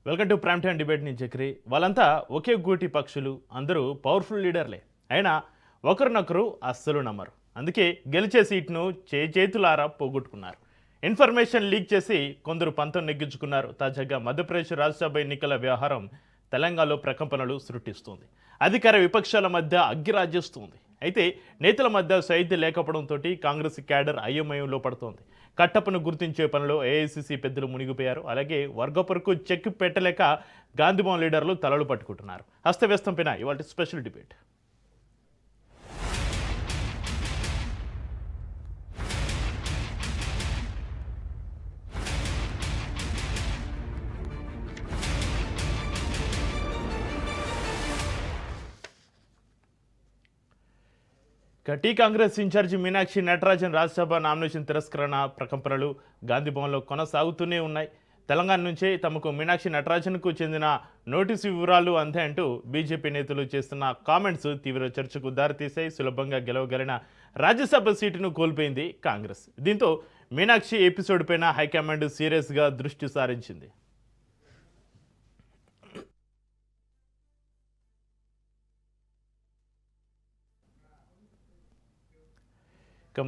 Welcome to prime time debate ని చక్రి. వాళ్ళంతా ఒకే గూటి పక్షులు, అందరూ పవర్ఫుల్ లీడర్లే. అయినా ఒకరినొకరు అస్సలు నమ్మరు. అందుకే గెలిచే సీట్ను చేతులారా పోగొట్టుకున్నారు. ఇన్ఫర్మేషన్ లీక్ చేసి కొందరు పంతం నెగ్గించుకున్నారు. తాజాగా మధ్యప్రదేశ్ రాజ్యసభ ఎన్నికల వ్యవహారం తెలంగాణలో ప్రకంపనలు సృష్టిస్తుంది. అధికార విపక్షాల మధ్య అగ్గిరాజ్యస్తుంది. అయితే నేతల మధ్య సైద్య లేకపోవడంతో కాంగ్రెస్ క్యాడర్ అయోమయంలో పడుతోంది. కట్టప్పను గుర్తించే పనిలో ఏఐసీసీ పెద్దలు మునిగిపోయారు. అలాగే వర్గపరకు చెక్ పెట్టలేక గాంధీభవన్ లీడర్లు తలలు పట్టుకుంటున్నారు. హస్తవ్యస్తంపైన ఇవాళ special debate. T Congress incharge Meenakshi Natarajan Rajya Sabha nomination తిరస్కరణ ప్రకంపనలు గాంధీభవన్లో కొనసాగుతూనే ఉన్నాయి. తెలంగాణ నుంచే తమకు మీనాక్షి నటరాజన్కు చెందిన నోటీసు వివరాలు అంతే బీజేపీ నేతలు చేస్తున్న కామెంట్స్ తీవ్ర చర్చకు దారితీశాయి. సులభంగా గెలవగలిగిన రాజ్యసభ సీటును కోల్పోయింది కాంగ్రెస్. దీంతో మీనాక్షి ఎపిసోడ్ పైన హైకమాండ్ సీరియస్గా దృష్టి సారించింది.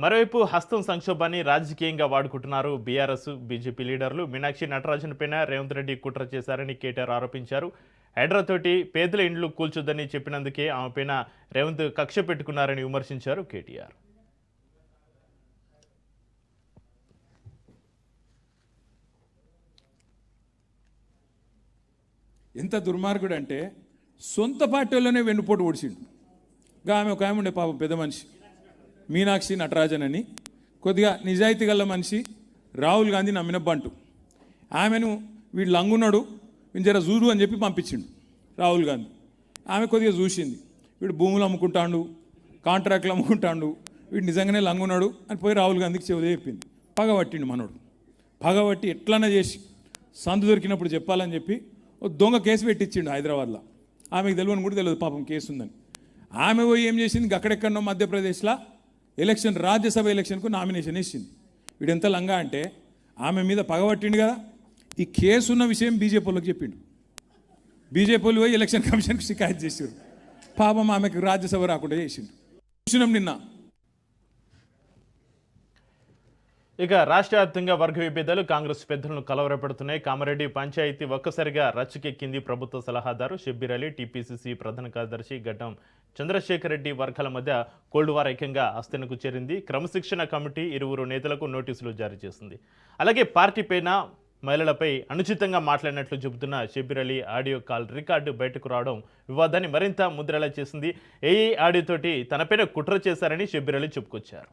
మరోవైపు హస్తం సంక్షోభాన్ని రాజకీయంగా వాడుకుంటున్నారు బీఆర్ఎస్ బీజేపీ లీడర్లు. మీనాక్షి నటరాజన్ పైన రేవంత్ రెడ్డి కుట్ర చేశారని కేటీఆర్ ఆరోపించారు. హైడ్రాతోటి పేదల ఇండ్లు కూల్చొద్దని చెప్పినందుకే ఆమె పైన రేవంత్ కక్ష పెట్టుకున్నారని విమర్శించారు కేటీఆర్. ఎంత దుర్మార్గుడు అంటే సొంత పార్టీలోనే వెన్నుపోటు ఓడిచిండు. ఆమె ఒక ఆమె ఉండే పాపం పెద్ద మనిషి మీనాక్షి నటరాజన్ అని, కొద్దిగా నిజాయితీ గల మనిషి, రాహుల్ గాంధీ నమ్మిన బంటు. ఆమెను వీడు లంగున్నాడు, వీడు జర చూడు అని చెప్పి పంపించిండు రాహుల్ గాంధీ. ఆమె కొద్దిగా చూసింది, వీడు భూములు అమ్ముకుంటాడు, కాంట్రాక్ట్లు అమ్ముకుంటాడు, వీడు నిజంగానే లంగున్నాడు అని పోయి రాహుల్ గాంధీకి చెవుదే చెప్పింది. పగబట్టిండు మనోడు. పగబట్టి ఎట్లన్నా చేసి సందు దొరికినప్పుడు చెప్పాలని చెప్పి ఒక దొంగ కేసు పెట్టించిండు హైదరాబాద్లో. ఆమెకు తెలియని కూడా తెలియదు పాపం కేసు ఉందని. ఆమె పోయి ఏం చేసింది, అక్కడెక్కడో మధ్యప్రదేశ్లో ఎలక్షన్ రాజ్యసభ ఎలక్షన్కు నామినేషన్ వేసింది. వీడెంత లంగా అంటే ఆమె మీద పగబట్టిండు కదా. ఈ కేసు ఉన్న విషయం బీజేపీ వాళ్ళకి చెప్పిండు. బీజేపీ వాళ్ళు పోయి ఎలక్షన్ కమిషన్కి షికాయత్ చేశారు. పాపం ఆమెకు రాజ్యసభ రాకుండా చేసిండు. చూసినాం నిన్న. ఇక రాష్ట్ర వ్యాప్తంగా వర్గ విభేదాలు కాంగ్రెస్ పెద్దలను కలవరపెడుతున్నాయి. కామారెడ్డి పంచాయతీ ఒక్కసారిగా రచ్చకెక్కింది. ప్రభుత్వ సలహాదారు షబ్బీర్ అలీ, టీపీసీసీ ప్రధాన కార్యదర్శి గడ్డం చంద్రశేఖర్ రెడ్డి వర్గాల మధ్య కోల్డ్ వార్ ఐక్యంగా అస్తెనకు చేరింది. క్రమశిక్షణ కమిటీ ఇరువురు నేతలకు నోటీసులు జారీ చేసింది. అలాగే పార్టీ పైన మహిళలపై అనుచితంగా మాట్లాడినట్లు చెబుతున్న Shabbir Ali audio call record బయటకు రావడం వివాదాన్ని మరింత ముద్రలా చేసింది. ఏఐ ఆడియోతోటి తనపైన కుట్ర చేశారని షబ్బీర్ అలీ చెప్పుకొచ్చారు.